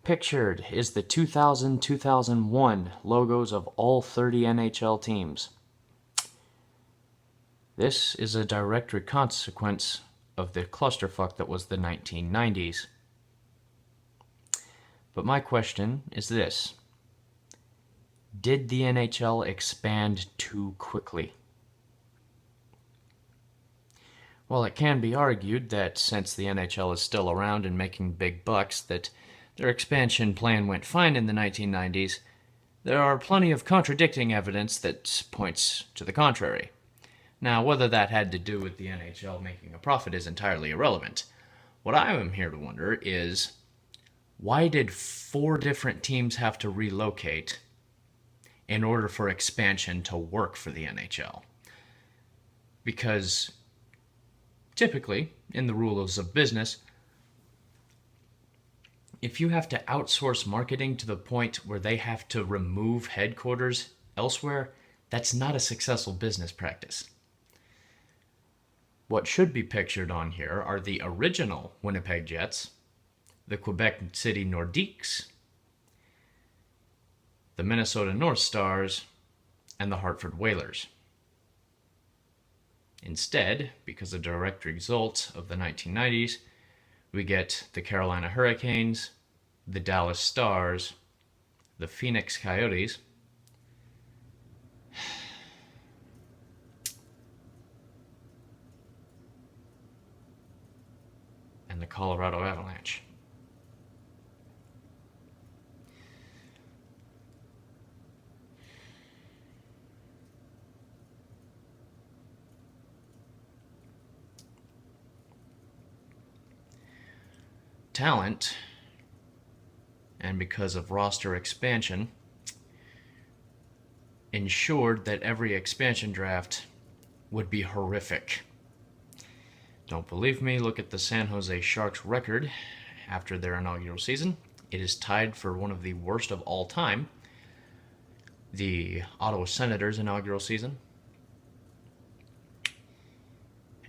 Pictured is the 2000-2001 logos of all 30 NHL teams. This is a direct consequence of the clusterfuck that was the 1990s. But my question is this: did the NHL expand too quickly? Well, it can be argued that since the NHL is still around and making big bucks, that their expansion plan went fine in the 1990s. There are plenty of contradicting evidence that points to the contrary. Now, whether that had to do with the NHL making a profit is entirely irrelevant. What I am here to wonder is, why did 4 different teams have to relocate in order for expansion to work for the NHL? Because typically, in the rules of business, if you have to outsource marketing to the point where they have to remove headquarters elsewhere, that's not a successful business practice. What should be pictured on here are the original Winnipeg Jets, the Quebec City Nordiques, the Minnesota North Stars, and the Hartford Whalers. Instead, because a direct result of the 1990s, we get the Carolina Hurricanes, the Dallas Stars, the Phoenix Coyotes, and the Colorado Avalanche. Talent, and because of roster expansion, ensured that every expansion draft would be horrific. Don't believe me? Look at the San Jose Sharks record after their inaugural season. It is tied for one of the worst of all time. The Ottawa Senators' inaugural season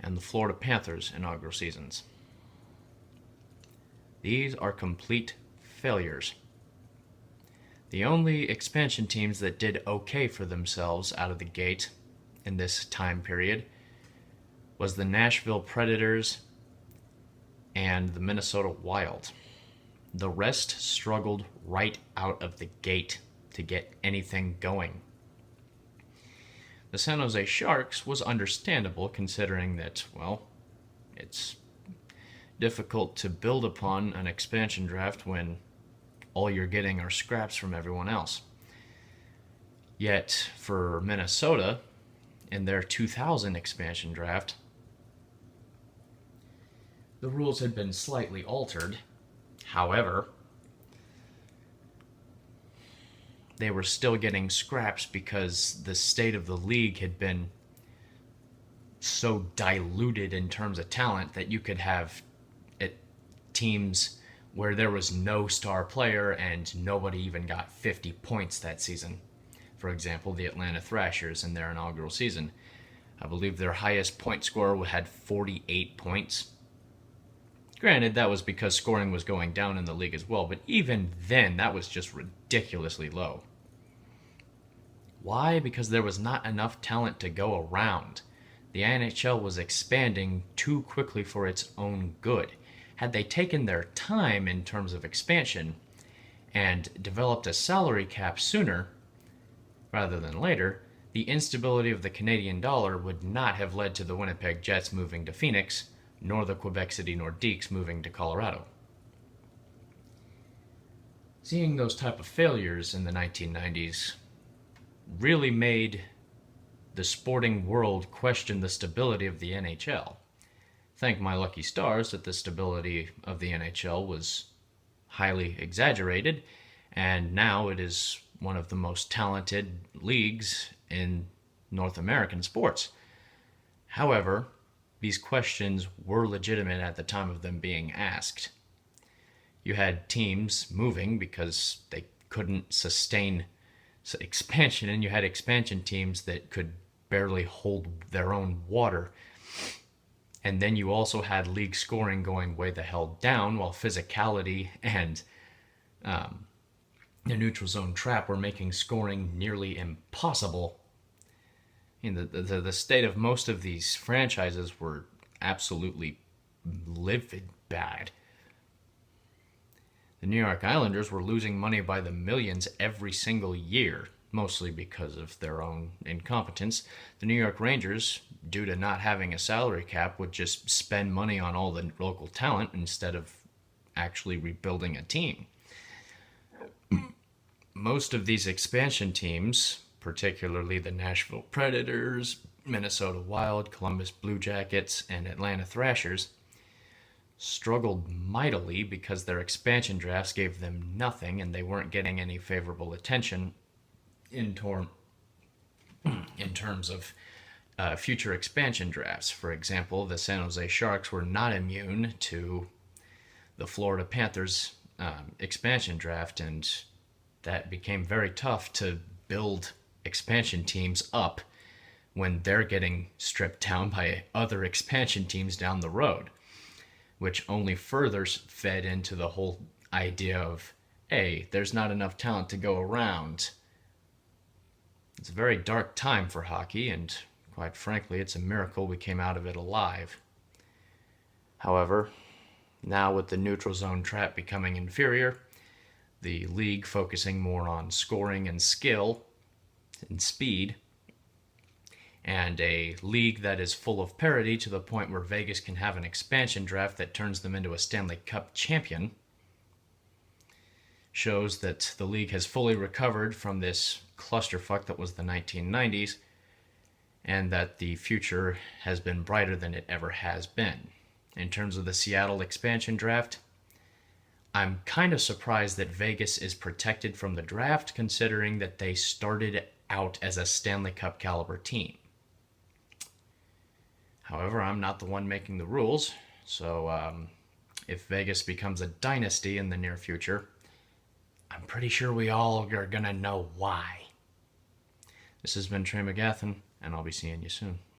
and the Florida Panthers' inaugural seasons. These are complete failures. The only expansion teams that did okay for themselves out of the gate in this time period was the Nashville Predators and the Minnesota Wild. The rest struggled right out of the gate to get anything going. The San Jose Sharks was understandable considering that, well, it's difficult to build upon an expansion draft when all you're getting are scraps from everyone else. Yet for Minnesota, in their 2000 expansion draft, the rules had been slightly altered. However, they were still getting scraps because the state of the league had been so diluted in terms of talent that you could have teams where there was no star player and nobody even got 50 points that season. For example, the Atlanta Thrashers in their inaugural season. I believe their highest point scorer had 48 points. Granted, that was because scoring was going down in the league as well, but even then, that was just ridiculously low. Why? Because there was not enough talent to go around. The NHL was expanding too quickly for its own good. Had they taken their time in terms of expansion and developed a salary cap sooner rather than later, the instability of the Canadian dollar would not have led to the Winnipeg Jets moving to Phoenix, nor the Quebec City Nordiques moving to Colorado. Seeing those type of failures in the 1990s really made the sporting world question the stability of the NHL. Thank my lucky stars that the stability of the NHL was highly exaggerated, and now it is one of the most talented leagues in North American sports. However, these questions were legitimate at the time of them being asked. You had teams moving because they couldn't sustain expansion, and you had expansion teams that could barely hold their own water. And then you also had league scoring going way the hell down, while physicality and the neutral zone trap were making scoring nearly impossible. The state of most of these franchises were absolutely livid bad. The New York Islanders were losing money by the millions every single year, mostly because of their own incompetence. The New York Rangers, due to not having a salary cap, would just spend money on all the local talent instead of actually rebuilding a team. Most of these expansion teams, particularly the Nashville Predators, Minnesota Wild, Columbus Blue Jackets, and Atlanta Thrashers, struggled mightily because their expansion drafts gave them nothing and they weren't getting any favorable attention in terms of future expansion drafts. For example, the San Jose Sharks were not immune to the Florida Panthers expansion draft, and that became very tough to build expansion teams up when they're getting stripped down by other expansion teams down the road, which only further fed into the whole idea of, hey, there's not enough talent to go around. It's a very dark time for hockey, and quite frankly, it's a miracle we came out of it alive. However, now with the neutral zone trap becoming inferior, the league focusing more on scoring and skill and speed, and a league that is full of parity to the point where Vegas can have an expansion draft that turns them into a Stanley Cup champion, shows that the league has fully recovered from this clusterfuck that was the 1990s, and that the future has been brighter than it ever has been. In terms of the Seattle expansion draft, I'm kind of surprised that Vegas is protected from the draft, considering that they started out as a Stanley Cup caliber team. However, I'm not the one making the rules, so if Vegas becomes a dynasty in the near future, I'm pretty sure we all are gonna know why. This has been Trey McGathan, and I'll be seeing you soon.